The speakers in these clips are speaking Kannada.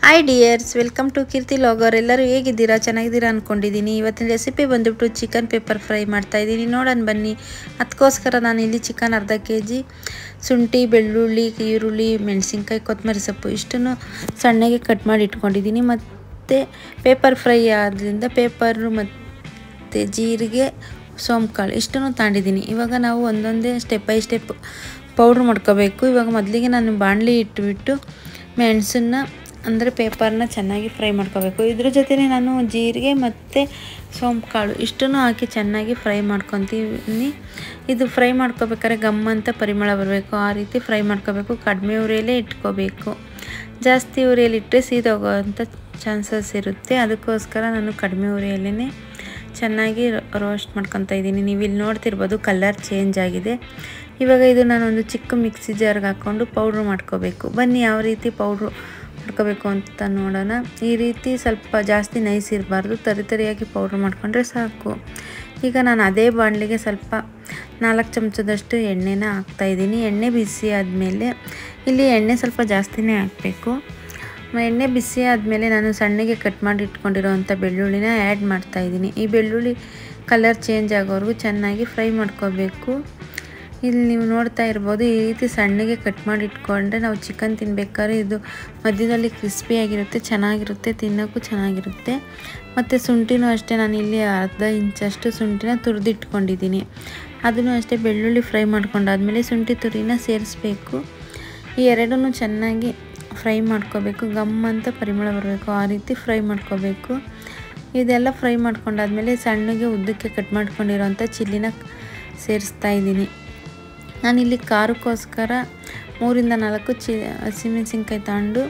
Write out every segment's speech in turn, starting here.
Hi dears, welcome to Keerthi vlogger. ಎಲ್ಲರೂ ಹೇಗಿದ್ದೀರಾ? ಚೆನ್ನಾಗಿದ್ದೀರಾ ಅಂದ್ಕೊಂಡಿದ್ದೀನಿ. ಇವತ್ತಿನ ರೆಸಿಪಿ ಬಂದುಬಿಟ್ಟು ಚಿಕನ್ ಪೆಪ್ಪರ್ ಫ್ರೈ ಮಾಡ್ತಾಯಿದ್ದೀನಿ. ನೋಡೋಣ ಬನ್ನಿ. ಅದಕ್ಕೋಸ್ಕರ ನಾನು ಇಲ್ಲಿ ಚಿಕನ್ ಅರ್ಧ kg, ಶುಂಠಿ, ಬೆಳ್ಳುಳ್ಳಿ, ಈರುಳ್ಳಿ, ಮೆಣಸಿನ್ಕಾಯಿ, ಕೊತ್ತಂಬರಿ ಸೊಪ್ಪು ಇಷ್ಟನ್ನು ಸಣ್ಣಗೆ ಕಟ್ ಮಾಡಿ ಇಟ್ಕೊಂಡಿದ್ದೀನಿ. ಮತ್ತು ಪೇಪರ್ ಫ್ರೈ ಆದ್ದರಿಂದ ಪೇಪರು ಮತ್ತು ಜೀರಿಗೆ, ಸೋಂಪುಕಾಳು ಇಷ್ಟನ್ನು ತಗೊಂಡಿದ್ದೀನಿ. ಇವಾಗ ನಾವು ಒಂದೊಂದೇ ಸ್ಟೆಪ್ ಬೈ ಸ್ಟೆಪ್ ಪೌಡ್ರ್ ಮಾಡ್ಕೋಬೇಕು. ಇವಾಗ ಮೊದಲಿಗೆ ನಾನು ಬಾಣಲಿ ಇಟ್ಬಿಟ್ಟು ಮೆಣಸನ್ನು ಅಂದರೆ ಪೇಪರ್ನ ಚೆನ್ನಾಗಿ ಫ್ರೈ ಮಾಡ್ಕೋಬೇಕು. ಇದ್ರ ಜೊತೆನೇ ನಾನು ಜೀರಿಗೆ ಮತ್ತು ಸೋಂಪುಕಾಳು ಇಷ್ಟನ್ನು ಹಾಕಿ ಚೆನ್ನಾಗಿ ಫ್ರೈ ಮಾಡ್ಕೊತೀನಿ. ಇದು ಫ್ರೈ ಮಾಡ್ಕೋಬೇಕಾದ್ರೆ ಗಮ್ಮಂತ ಪರಿಮಳ ಬರಬೇಕು, ಆ ರೀತಿ ಫ್ರೈ ಮಾಡ್ಕೋಬೇಕು. ಕಡಿಮೆ ಉರಿಯಲ್ಲೇ ಇಟ್ಕೋಬೇಕು. ಜಾಸ್ತಿ ಉರಿಯಲ್ಲಿ ಇಟ್ಟರೆ ಸೀದೋಗೋವಂಥ ಚಾನ್ಸಸ್ ಇರುತ್ತೆ. ಅದಕ್ಕೋಸ್ಕರ ನಾನು ಕಡಿಮೆ ಉರಿಯಲ್ಲೇ ಚೆನ್ನಾಗಿ ರೋಸ್ಟ್ ಮಾಡ್ಕೊತಾ ಇದ್ದೀನಿ. ನೀವು ಇಲ್ಲಿ ನೋಡ್ತಿರ್ಬೋದು ಕಲರ್ ಚೇಂಜ್ ಆಗಿದೆ. ಇವಾಗ ಇದು ನಾನೊಂದು ಚಿಕ್ಕ ಮಿಕ್ಸಿ ಜಾರ್ಗೆ ಹಾಕ್ಕೊಂಡು ಪೌಡ್ರ್ ಮಾಡ್ಕೋಬೇಕು. ಬನ್ನಿ ಯಾವ ರೀತಿ ಪೌಡ್ರು ಮಾಡ್ಕೋಬೇಕು ಅಂತ ನೋಡೋಣ. ಈ ರೀತಿ ಸ್ವಲ್ಪ ಜಾಸ್ತಿ ನೈಸ್ ಇರಬಾರ್ದು, ತರಿಯಾಗಿ ಪೌಡ್ರ್ ಮಾಡ್ಕೊಂಡ್ರೆ ಸಾಕು. ಈಗ ನಾನು ಅದೇ ಬಾಣಲಿಗೆ ಸ್ವಲ್ಪ 4 ಚಮಚದಷ್ಟು ಎಣ್ಣೆನ ಹಾಕ್ತಾಯಿದ್ದೀನಿ. ಎಣ್ಣೆ ಬಿಸಿ ಆದಮೇಲೆ ಇಲ್ಲಿ ಎಣ್ಣೆ ಸ್ವಲ್ಪ ಜಾಸ್ತಿನೇ ಹಾಕಬೇಕು. ಎಣ್ಣೆ ಬಿಸಿ ಆದಮೇಲೆ ನಾನು ಸಣ್ಣಗೆ ಕಟ್ ಮಾಡಿ ಇಟ್ಕೊಂಡಿರೋವಂಥ ಬೆಳ್ಳುಳ್ಳಿನ ಆ್ಯಡ್ ಮಾಡ್ತಾಯಿದ್ದೀನಿ. ಈ ಬೆಳ್ಳುಳ್ಳಿ ಕಲರ್ ಚೇಂಜ್ ಆಗೋವರೆಗೂ ಚೆನ್ನಾಗಿ ಫ್ರೈ ಮಾಡ್ಕೋಬೇಕು. ಇಲ್ಲಿ ನೀವು ನೋಡ್ತಾ ಇರ್ಬೋದು, ಈ ರೀತಿ ಸಣ್ಣಗೆ ಕಟ್ ಮಾಡಿ ಇಟ್ಕೊಂಡ್ರೆ ನಾವು ಚಿಕನ್ ತಿನ್ಬೇಕಾದ್ರೆ ಇದು ಮಧ್ಯದಲ್ಲಿ ಕ್ರಿಸ್ಪಿಯಾಗಿರುತ್ತೆ, ಚೆನ್ನಾಗಿರುತ್ತೆ, ತಿನ್ನೋಕ್ಕೂ ಚೆನ್ನಾಗಿರುತ್ತೆ. ಮತ್ತು ಶುಂಠಿನೂ ಅಷ್ಟೇ, ನಾನು ಇಲ್ಲಿ ಅರ್ಧ ಇಂಚಷ್ಟು ಶುಂಠಿನ ತುರಿದಿಟ್ಕೊಂಡಿದ್ದೀನಿ. ಅದನ್ನು ಅಷ್ಟೇ ಬೆಳ್ಳುಳ್ಳಿ ಫ್ರೈ ಮಾಡ್ಕೊಂಡಾದ್ಮೇಲೆ ಶುಂಠಿ ತುರಿನ ಸೇರಿಸ್ಬೇಕು. ಈ ಎರಡನ್ನೂ ಚೆನ್ನಾಗಿ ಫ್ರೈ ಮಾಡ್ಕೋಬೇಕು. ಗಮ್ ಅಂತ ಪರಿಮಳ ಬರಬೇಕು, ಆ ರೀತಿ ಫ್ರೈ ಮಾಡ್ಕೋಬೇಕು. ಇದೆಲ್ಲ ಫ್ರೈ ಮಾಡ್ಕೊಂಡಾದ್ಮೇಲೆ ಸಣ್ಣಗೆ ಉದ್ದಕ್ಕೆ ಕಟ್ ಮಾಡ್ಕೊಂಡಿರೋಂಥ ಚಿಲ್ಲಿನ ಸೇರಿಸ್ತಾ ಇದ್ದೀನಿ. ನಾನಿಲ್ಲಿ ಖಾರಕ್ಕೋಸ್ಕರ 3 ರಿಂದ 4 ಹಸಿಮೆಣಸಿನ್ಕಾಯಿ ತಗೊಂಡು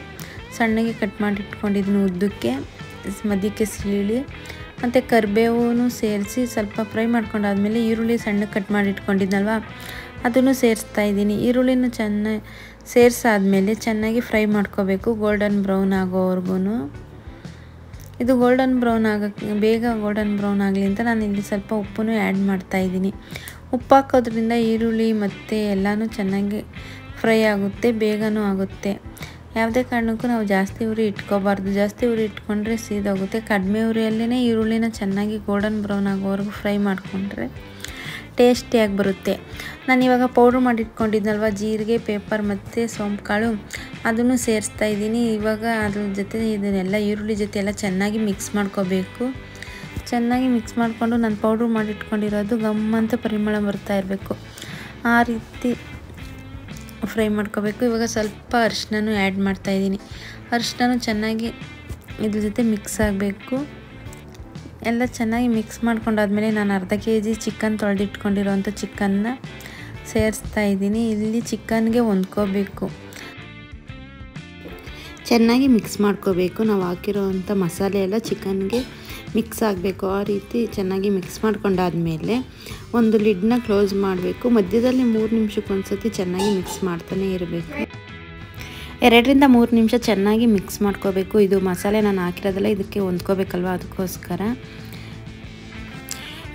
ಸಣ್ಣಗೆ ಕಟ್ ಮಾಡಿ ಇಟ್ಕೊಂಡಿದ್ದೀನಿ ಉದ್ದಕ್ಕೆ, ಮಧ್ಯಕ್ಕೆ ಸೀಳಿ. ಮತ್ತು ಕರಿಬೇವು ಸೇರಿಸಿ ಸ್ವಲ್ಪ ಫ್ರೈ ಮಾಡ್ಕೊಂಡಾದ್ಮೇಲೆ ಈರುಳ್ಳಿ ಸಣ್ಣಗೆ ಕಟ್ ಮಾಡಿ ಇಟ್ಕೊಂಡಿದ್ನಲ್ವ ಅದನ್ನು ಸೇರಿಸ್ತಾ ಇದ್ದೀನಿ. ಈರುಳ್ಳಿನೂ ಚೆನ್ನಾಗಿ ಸೇರಿಸಾದ್ಮೇಲೆ ಚೆನ್ನಾಗಿ ಫ್ರೈ ಮಾಡ್ಕೋಬೇಕು, ಗೋಲ್ಡನ್ ಬ್ರೌನ್ ಆಗೋವರೆಗೂ. ಇದು ಗೋಲ್ಡನ್ ಬ್ರೌನ್ ಬೇಗ ಗೋಲ್ಡನ್ ಬ್ರೌನ್ ಆಗಲಿ ಅಂತ ನಾನು ಇಲ್ಲಿ ಸ್ವಲ್ಪ ಉಪ್ಪನ್ನು ಆ್ಯಡ್ ಮಾಡ್ತಾಯಿದ್ದೀನಿ. ಉಪ್ಪು ಹಾಕೋದ್ರಿಂದ ಈರುಳ್ಳಿ ಮತ್ತು ಎಲ್ಲನೂ ಚೆನ್ನಾಗಿ ಫ್ರೈ ಆಗುತ್ತೆ, ಬೇಗನೂ ಆಗುತ್ತೆ. ಯಾವುದೇ ಕಾರಣಕ್ಕೂ ನಾವು ಜಾಸ್ತಿ ಉರಿ ಇಟ್ಕೋಬಾರ್ದು. ಜಾಸ್ತಿ ಉರಿ ಇಟ್ಕೊಂಡ್ರೆ ಸೀದೋಗುತ್ತೆ. ಕಡಿಮೆ ಉರಿಯಲ್ಲೇ ಈರುಳ್ಳಿನ ಚೆನ್ನಾಗಿ ಗೋಲ್ಡನ್ ಬ್ರೌನ್ ಆಗೋವರೆಗೂ ಫ್ರೈ ಮಾಡಿಕೊಂಡ್ರೆ ಟೇಸ್ಟಿಯಾಗಿ ಬರುತ್ತೆ. ನಾನಿವಾಗ ಪೌಡ್ರ್ ಮಾಡಿಟ್ಕೊಂಡಿದ್ನಲ್ವ ಜೀರಿಗೆ, ಪೇಪರ್ ಮತ್ತು ಸೋಂಪುಕಾಳು ಅದನ್ನು ಸೇರಿಸ್ತಾ ಇದ್ದೀನಿ. ಇವಾಗ ಅದ್ರ ಜೊತೆ ಇದನ್ನೆಲ್ಲ ಈರುಳ್ಳಿ ಜೊತೆ ಎಲ್ಲ ಚೆನ್ನಾಗಿ ಮಿಕ್ಸ್ ಮಾಡ್ಕೋಬೇಕು. ಚೆನ್ನಾಗಿ ಮಿಕ್ಸ್ ಮಾಡಿಕೊಂಡು ನಾನು ಪೌಡ್ರ್ ಮಾಡಿಟ್ಕೊಂಡಿರೋದು ಗಮ್ಮಂತ ಪರಿಮಳ ಬರ್ತಾ ಇರಬೇಕು, ಆ ರೀತಿ ಫ್ರೈ ಮಾಡ್ಕೋಬೇಕು. ಇವಾಗ ಸ್ವಲ್ಪ ಅರಿಶಿನನೂ ಆ್ಯಡ್ ಮಾಡ್ತಾಯಿದ್ದೀನಿ. ಅರಿಶಿನನೂ ಚೆನ್ನಾಗಿ ಇದ್ರ ಜೊತೆ ಮಿಕ್ಸ್ ಆಗಬೇಕು. ಎಲ್ಲ ಚೆನ್ನಾಗಿ ಮಿಕ್ಸ್ ಮಾಡ್ಕೊಂಡಾದ್ಮೇಲೆ ನಾನು ಅರ್ಧ kg ಚಿಕನ್ ತೊಳೆದಿಟ್ಕೊಂಡಿರೋಂಥ ಚಿಕನ್ನ ಸೇರಿಸ್ತಾ ಇದ್ದೀನಿ. ಇಲ್ಲಿ ಚಿಕನ್ಗೆ ಹೊಂದ್ಕೋಬೇಕು, ಚೆನ್ನಾಗಿ ಮಿಕ್ಸ್ ಮಾಡ್ಕೋಬೇಕು. ನಾವು ಹಾಕಿರೋವಂಥ ಮಸಾಲೆ ಎಲ್ಲ ಚಿಕನ್ಗೆ ಮಿಕ್ಸ್ ಆಗಬೇಕು. ಆ ರೀತಿ ಚೆನ್ನಾಗಿ ಮಿಕ್ಸ್ ಮಾಡ್ಕೊಂಡಾದ್ಮೇಲೆ ಒಂದು ಲಿಡ್ನ ಕ್ಲೋಸ್ ಮಾಡಬೇಕು. ಮಧ್ಯದಲ್ಲಿ 3 ನಿಮಿಷಕ್ಕೊಂದ್ಸತಿ ಚೆನ್ನಾಗಿ ಮಿಕ್ಸ್ ಮಾಡ್ತಾನೆ ಇರಬೇಕು. 2 ರಿಂದ 3 ನಿಮಿಷ ಚೆನ್ನಾಗಿ ಮಿಕ್ಸ್ ಮಾಡ್ಕೋಬೇಕು. ಇದು ಮಸಾಲೆ ನಾನು ಹಾಕಿರೋದಲ್ಲ, ಇದಕ್ಕೆ ಹೊಂದ್ಕೋಬೇಕಲ್ವ, ಅದಕ್ಕೋಸ್ಕರ.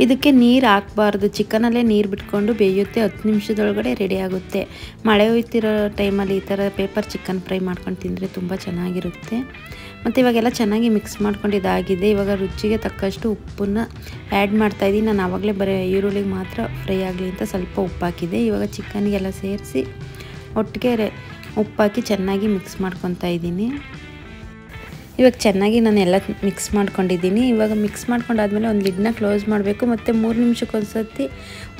ಇದಕ್ಕೆ ನೀರು ಹಾಕಬಾರ್ದು, ಚಿಕನಲ್ಲೇ ನೀರು ಬಿಟ್ಕೊಂಡು ಬೇಯುತ್ತೆ. 10 ನಿಮಿಷದೊಳಗಡೆ ರೆಡಿ ಆಗುತ್ತೆ. ಮಳೆ ಹೋಯ್ತಿರೋ ಟೈಮಲ್ಲಿ ಈ ಥರ ಪೇಪರ್ ಚಿಕನ್ ಫ್ರೈ ಮಾಡ್ಕೊಂಡು ತಿಂದರೆ ತುಂಬ ಚೆನ್ನಾಗಿರುತ್ತೆ. ಮತ್ತು ಇವಾಗೆಲ್ಲ ಚೆನ್ನಾಗಿ ಮಿಕ್ಸ್ ಮಾಡ್ಕೊಂಡಿದ್ದಾಗಿದೆ. ಇವಾಗ ರುಚಿಗೆ ತಕ್ಕಷ್ಟು ಉಪ್ಪನ್ನು ಆ್ಯಡ್ ಮಾಡ್ತಾಯಿದ್ದೀನಿ. ನಾನು ಆವಾಗಲೇ ಬರೀ ಈರುಳ್ಳಿಗೆ ಮಾತ್ರ ಫ್ರೈ ಆಗಲಿ ಅಂತ ಸ್ವಲ್ಪ ಉಪ್ಪು ಹಾಕಿದ್ದೆ. ಇವಾಗ ಚಿಕನ್ಗೆಲ್ಲ ಸೇರಿಸಿ ಒಟ್ಟಿಗೆ ಉಪ್ಪಾಕಿ ಚೆನ್ನಾಗಿ ಮಿಕ್ಸ್ ಮಾಡ್ಕೊತಾ ಇದ್ದೀನಿ. ಇವಾಗ ಚೆನ್ನಾಗಿ ನಾನು ಎಲ್ಲ ಮಿಕ್ಸ್ ಮಾಡ್ಕೊಂಡಿದ್ದೀನಿ. ಇವಾಗ ಮಿಕ್ಸ್ ಮಾಡ್ಕೊಂಡಾದ್ಮೇಲೆ ಒಂದು ಲಿಡ್ನ ಕ್ಲೋಸ್ ಮಾಡಬೇಕು. ಮತ್ತು 3 ನಿಮಿಷಕ್ಕೊಂದ್ಸತಿ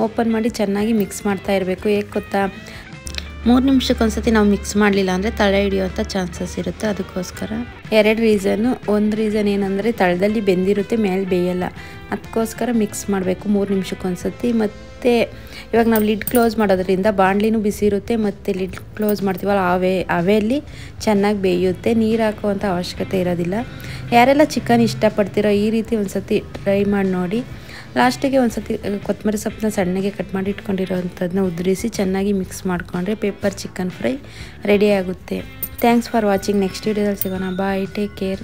ಓಪನ್ ಮಾಡಿ ಚೆನ್ನಾಗಿ ಮಿಕ್ಸ್ ಮಾಡ್ತಾ ಇರಬೇಕು. ಹೇಗೆ ಗೊತ್ತಾ, 3 ನಿಮಿಷಕ್ಕೊಂದ್ಸತಿ ನಾವು ಮಿಕ್ಸ್ ಮಾಡಲಿಲ್ಲ ಅಂದರೆ ತಳ ಹಿಡಿಯುವಂಥ ಚಾನ್ಸಸ್ ಇರುತ್ತೆ. ಅದಕ್ಕೋಸ್ಕರ 2 ರೀಸನ್ನು. ಒಂದು ರೀಸನ್ ಏನಂದರೆ ತಳದಲ್ಲಿ ಬೆಂದಿರುತ್ತೆ, ಮೇಲೆ ಬೇಯಲ್ಲ. ಅದಕ್ಕೋಸ್ಕರ ಮಿಕ್ಸ್ ಮಾಡಬೇಕು 3 ನಿಮಿಷಕ್ಕೊಂದ್ಸತಿ. ಮತ್ತು ಇವಾಗ ನಾವು ಲಿಡ್ ಕ್ಲೋಸ್ ಮಾಡೋದ್ರಿಂದ ಬಾಣಲಿನೂ ಬಿಸಿ ಇರುತ್ತೆ, ಮತ್ತು ಲಿಡ್ ಕ್ಲೋಸ್ ಮಾಡ್ತೀವಲ್ಲ ಅವೆಯಲ್ಲಿ ಚೆನ್ನಾಗಿ ಬೇಯುತ್ತೆ. ನೀರು ಹಾಕುವಂಥ ಅವಶ್ಯಕತೆ ಇರೋದಿಲ್ಲ. ಯಾರೆಲ್ಲ ಚಿಕನ್ ಇಷ್ಟಪಡ್ತೀರೋ ಈ ರೀತಿ ಒಂದು ಸತಿ ಟ್ರೈ ಮಾಡಿ ನೋಡಿ. ಲಾಸ್ಟಿಗೆ ಒಂದು ಸತಿ ಕೊತ್ತಂಬರಿ ಸೊಪ್ಪನ್ನ ಸಣ್ಣಗೆ ಕಟ್ ಮಾಡಿ ಇಟ್ಕೊಂಡಿರೋವಂಥದ್ದನ್ನ ಉದುರಿಸಿ ಚೆನ್ನಾಗಿ ಮಿಕ್ಸ್ ಮಾಡಿಕೊಂಡ್ರೆ ಪೇಪರ್ ಚಿಕನ್ ಫ್ರೈ ರೆಡಿ ಆಗುತ್ತೆ. Thanks for watching. ನೆಕ್ಸ್ಟ್ ವೀಡಿಯೋದಲ್ಲಿ ಸಿಗೋಣ. ಬಾಯ್, ಟೇಕ್ ಕೇರ್.